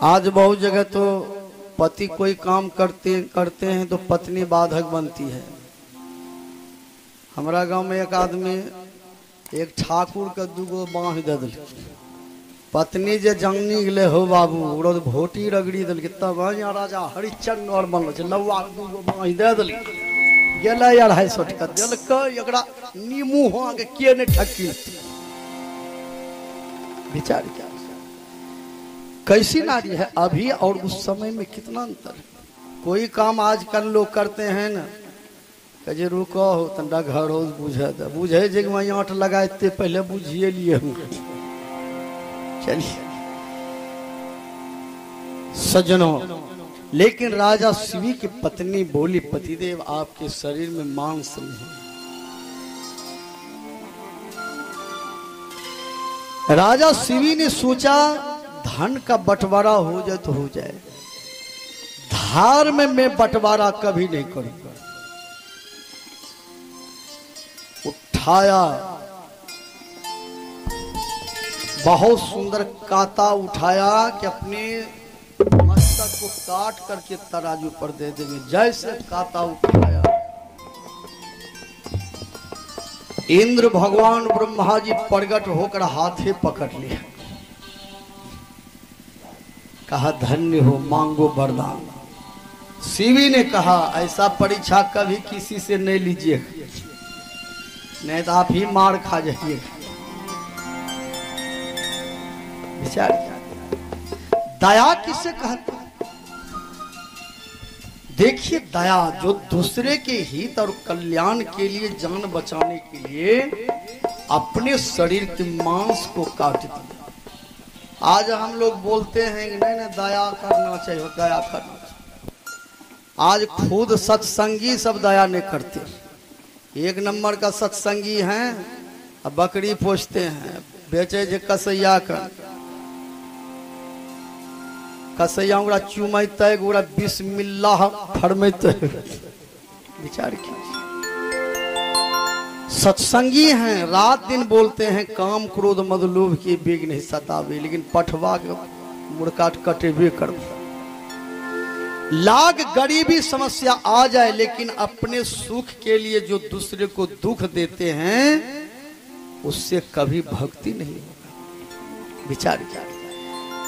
आज बहुत जगह तो पति कोई काम करते हैं तो पत्नी बाधक बनती है। हमारा गांव में एक आदमी एक ठाकुर के दूगो बाँह दे दिल, पत्नी जे जंगनी गले हो बाबू ओकरो भोटी रगड़ी दिल, तब यहाँ राजा हरिश्चंद्र और बनल लौआ दूगो बाँह दे दिल गेल 250 टका दिलक एकरा नीमू हो के नहीं ठकी विचार क्या कैसी नारी है अभी और उस समय में कितना अंतर है। कोई काम आजकल लोग करते हैं ना कहे रुको हो तंडा घर हो बुझे जे आँट लगाते पहले बुझिए लिए हम। चलिए सज्जनों, लेकिन राजा शिवी की पत्नी बोली पतिदेव आपके शरीर में मांस नहीं। राजा शिवी ने सोचा धन का बंटवारा हो जाए तो हो जाए, धार में मैं बंटवारा कभी नहीं करूंगा। उठाया बहुत सुंदर कांटा उठाया कि अपने मस्तक को काट करके तराजू पर दे देंगे। जैसे कांटा उठाया इंद्र भगवान ब्रह्मा जी प्रकट होकर हाथे पकड़ लिया, कहा धन्य हो मांगो वरदान। शिवी ने कहा ऐसा परीक्षा कभी किसी से नहीं लीजिए, नहीं तो आप ही मार खा जाइए। विचार दया किसे कहते हैं? देखिए दया जो दूसरे के हित और कल्याण के लिए जान बचाने के लिए अपने शरीर के मांस को काट दिया। आज हम लोग बोलते हैं कि नहीं दया करना चाहिए, दया करना चाहिए। आज खुद सत्संगी सब दया नहीं करते। एक नंबर का सत्संगी हैं, अब बकरी पोछते हैं, बेचे जे कसैया का कसैया ओकरा चुमैते ओकरा बिस्मिल्लाह फरमैते। विचार कीजिए सत्संगी हैं, रात दिन बोलते हैं काम क्रोध मद लोभ की बेग नहीं सतावे, लेकिन पठवा के मुड़काट कटेबे कर। लाग गरीबी समस्या आ जाए लेकिन अपने सुख के लिए जो दूसरे को दुख देते हैं उससे कभी भक्ति नहीं होगा। विचार कीजिए।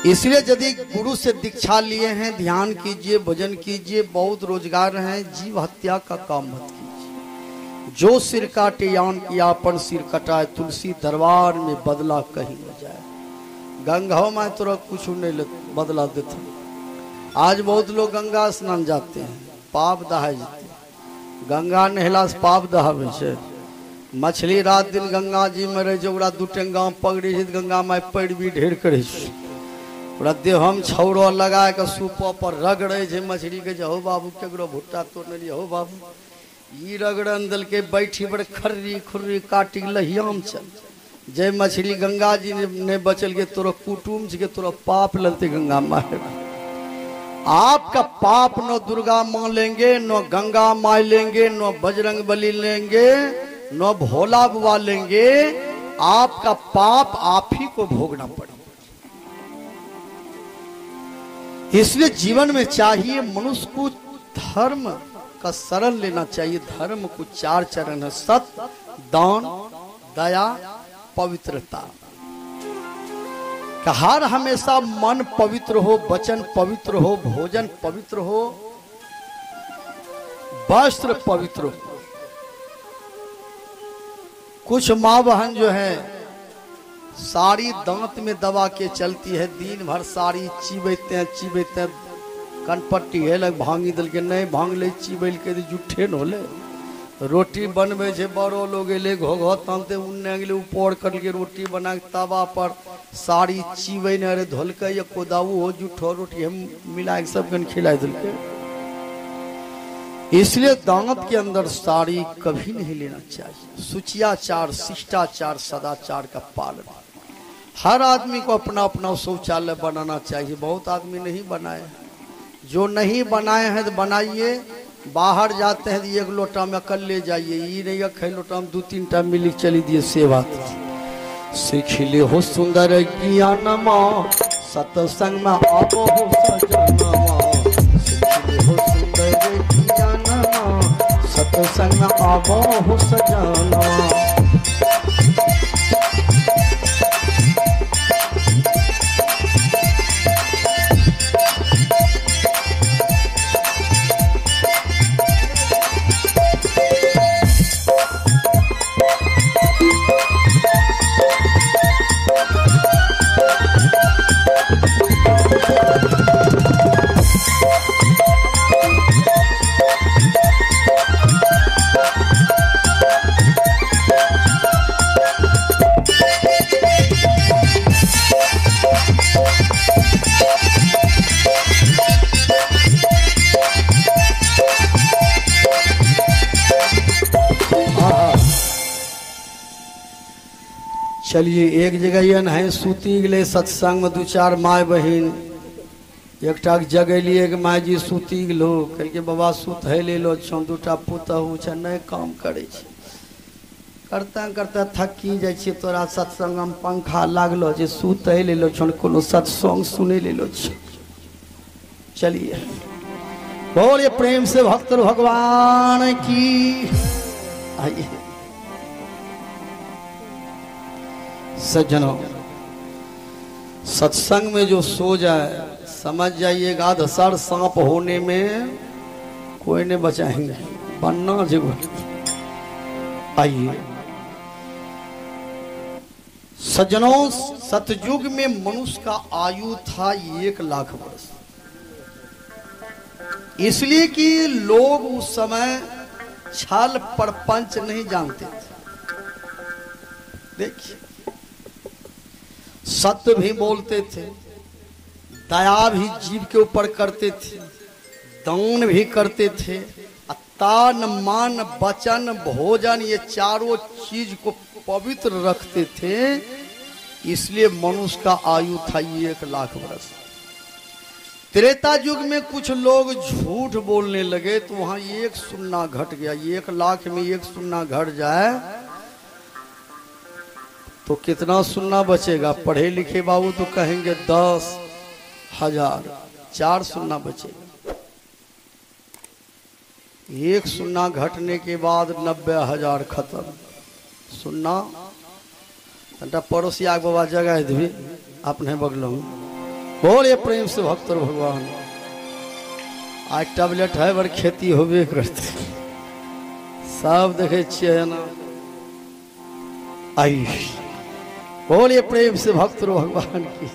इसलिए यदि गुरु से दीक्षा लिए हैं ध्यान कीजिए, भजन कीजिए, बहुत रोजगार है, जीव हत्या का काम मत कीजिए। जो सिर काटे यान किया अपन सिर कटाए, तुलसी दरबार में बदला कहीं न जाए। गंगा में तो कुछ नहीं बदला देते। आज बहुत लोग गंगा स्नान जाते हैं, पाप दहा जाते। गंगा नहला से पाप दहावे से। मछली रात दिन गंगा जी में रहे जो दू टेंगा पकड़ी गंगा में पैरवी ढेर करे देह हम छौरो लगा के सूप पर रगड़े छे मछली के हो बाबू केकरो भुट्टा तो नहीं हो बाबू ई रगड़न दल के बैठी बड़े खर्री खुर्री काटी लहियाम चल। जय मछली गंगा जी ने बचल के तोरो कुटुम के तोरो पाप ललते गंगा मार। आपका पाप न दुर्गा माँ लेंगे, न गंगा माँ लेंगे, न बजरंग बली लेंगे, न भोला बुआ लेंगे। आपका पाप आप ही को भोगना पड़ेगा। इसलिए जीवन में चाहिए मनुष्य को धर्म का शरण लेना चाहिए। धर्म को 4 चरण है, सत्य, दान, दया, पवित्रता। हर हमेशा मन पवित्र हो, वचन पवित्र हो, भोजन पवित्र हो, वस्त्र पवित्र हो। कुछ माँ बहन जो है साड़ी दांत में दबा के चलती है, दिन भर साड़ी चिबैते हैं कनपट्टी है लग भांगी दल के नहीं भांग ले चिबैल के जुठे न होले। रोटी बनबे छे बड़ो लोग ले घोघ तानते उन्ने गेले ऊपर कर के रोटी बना के तवा पर साड़ी चिबै ने रे धोल के एको दाऊ हो जुठो रोटी हम मिला के सब कन खिला दल के। इसलिए दांत के अंदर साड़ी कभी नहीं लेना चाहिए। शुचियाचार, शिष्टाचार, सदाचार का पालन। हर आदमी को अपना अपना शौचालय बनाना चाहिए। बहुत आदमी नहीं बनाए हैं, जो नहीं बनाए हैं तो बनाइए। बाहर जाते हैं तो 1 लोटा में कल ले जाइए, ये नहीं 1 लोटा में 2-3 टाइम मिली चली दिए सेवा। सीख ले हो सुंदर ज्ञानमा सत्संग में आबो हो सजनवा सीखले हो सुंदर की जानवा सत्संग में आबो हो सजनवा चलिए एक जगह ये नहीं सूती गए सत्संग में दो चार माय बहन एकटा जगलिए कि माय जी सूती गलो कल के बाबा सूत है ले लो छो दूटा पुतहु छ नहीं काम करे करते करते थकी जाए छी तोरा सत्संग में पंखा लागलो जे सूत है ले लो छो कोनो सत्संग सुने ले लो छ चलिए बोलिए प्रेम से भक्त भगवान की आइए सज्जनों सत्संग में जो सो जाए समझ जाइएगा दसर सांप होने में कोई नहीं बचाएंगे बनना जरूर। आइए सज्जनों सतयुग में मनुष्य का आयु था 1 लाख वर्ष इसलिए कि लोग उस समय छल प्रपंच नहीं जानते थे। देखिए सत्य भी बोलते थे दया भी जीव के ऊपर करते थे दान भी करते थे तान मान वचन भोजन ये चारों चीज को पवित्र रखते थे इसलिए मनुष्य का आयु था 1 लाख वर्ष। त्रेता युग में कुछ लोग झूठ बोलने लगे तो वहां 1 शून्य घट गया 1 लाख में 1 शून्य घट जाए तो कितना शून्य बचेगा। पढ़े लिखे बाबू तो कहेंगे 10,000 4 शून्य बचेगा 1 शून्य घटने के बाद 90,000 खत्म शून्य तंटा पड़ोसी आग बाबा जगह भी अपने बगलों बोले प्रेम से भक्त भगवान आज टैबलेट है बर खेती होबे करते सब देखे छिए ना आयुष बोलिए प्रेम से भक्त भगवान की।